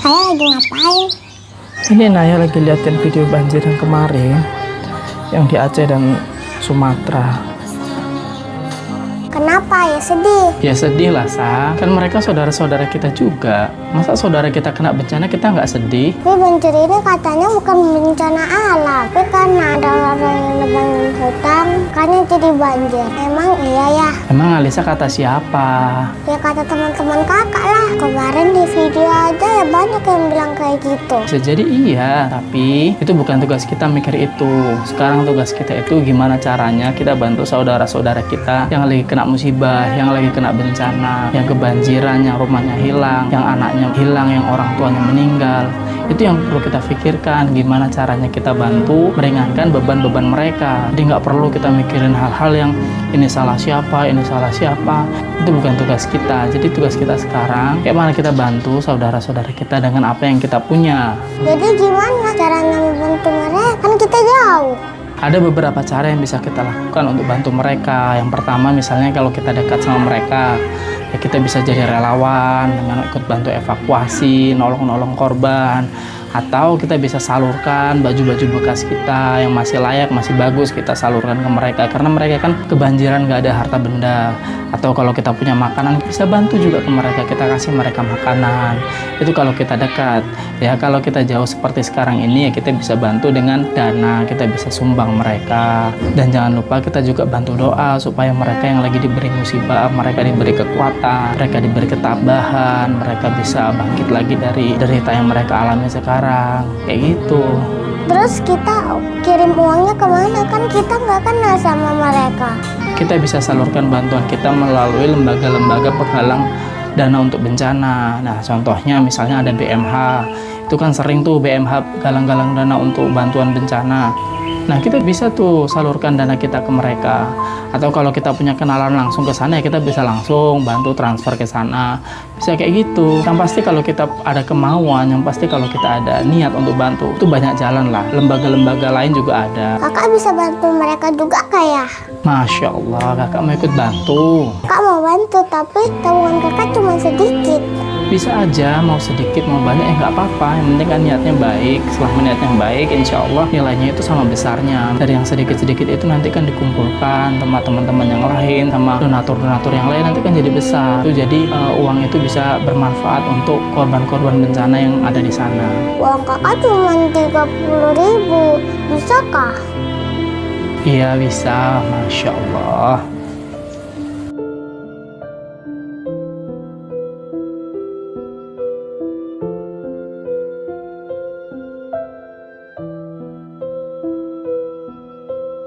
Saya lagi ngapain? Ini Naya lagi liatin video banjir yang kemarin, yang di Aceh dan Sumatera. Kenapa ya sedih? Ya sedih lah, Sa. Kan mereka saudara-saudara kita juga. Masa saudara kita kena bencana kita nggak sedih? Tapi banjir ini katanya bukan bencana alam. Tapi karena ada orang yang nebangin hutan, makanya jadi banjir. Emang iya ya? Emang Alisa kata siapa? Ya kata teman-teman kakak lah. Kemarin di video aja ya banyak yang bilang kayak gitu. Bisa jadi iya, tapi itu bukan tugas kita mikir itu. Sekarang tugas kita itu gimana caranya kita bantu saudara-saudara kita yang lagi kena musibah, yang lagi kena bencana, yang kebanjiran, yang rumahnya hilang, yang anaknya hilang, yang orang tuanya meninggal. Itu yang perlu kita pikirkan, gimana caranya kita bantu meringankan beban-beban mereka. Jadi nggak perlu kita mikirin hal-hal yang ini salah siapa, ini salah siapa. Itu bukan tugas kita. Jadi tugas kita sekarang, kayak mana kita bantu saudara-saudara kita dengan apa yang kita punya. Jadi gimana caranya membantu mereka? Kan kita jauh. Ada beberapa cara yang bisa kita lakukan untuk bantu mereka. Yang pertama misalnya kalau kita dekat sama mereka, ya kita bisa jadi relawan dengan ikut bantu evakuasi, nolong-nolong korban. Atau kita bisa salurkan baju-baju bekas kita yang masih layak, masih bagus, kita salurkan ke mereka. Karena mereka kan kebanjiran gak ada harta benda. Atau kalau kita punya makanan, bisa bantu juga ke mereka, kita kasih mereka makanan. Itu kalau kita dekat. Ya kalau kita jauh seperti sekarang ini, ya kita bisa bantu dengan dana, kita bisa sumbang mereka. Dan jangan lupa kita juga bantu doa supaya mereka yang lagi diberi musibah, mereka diberi kekuatan, mereka diberi ketabahan, mereka bisa bangkit lagi dari derita yang mereka alami sekarang. Kayak gitu. Terus kita kirim uangnya kemana? Kan kita nggak kenal sama mereka. Kita bisa salurkan bantuan kita melalui lembaga-lembaga penggalang dana untuk bencana. Nah, contohnya misalnya ada BMH. Itu kan sering tuh BMH galang-galang dana untuk bantuan bencana. Nah, kita bisa tuh salurkan dana kita ke mereka. Atau kalau kita punya kenalan langsung ke sana, ya kita bisa langsung bantu transfer ke sana. Bisa kayak gitu. Yang pasti kalau kita ada kemauan, yang pasti kalau kita ada niat untuk bantu, itu banyak jalan lah. Lembaga-lembaga lain juga ada. Kakak bisa bantu mereka juga kayak? Masya Allah, kakak mau ikut bantu. Kakak mau bantu, tapi tabungan kakak cuma sedikit. Bisa aja, mau sedikit mau banyak ya nggak apa-apa. Yang penting kan niatnya baik. Selama niatnya baik, insya Allah nilainya itu sama besarnya. Dari yang sedikit-sedikit itu nanti kan dikumpulkan sama teman-teman yang lain, sama donatur-donatur yang lain, nanti kan jadi besar. Itu jadi uang itu bisa bermanfaat untuk korban-korban bencana yang ada di sana. Uang kakak cuma 30.000, bisakah? Iya bisa, Masya Allah.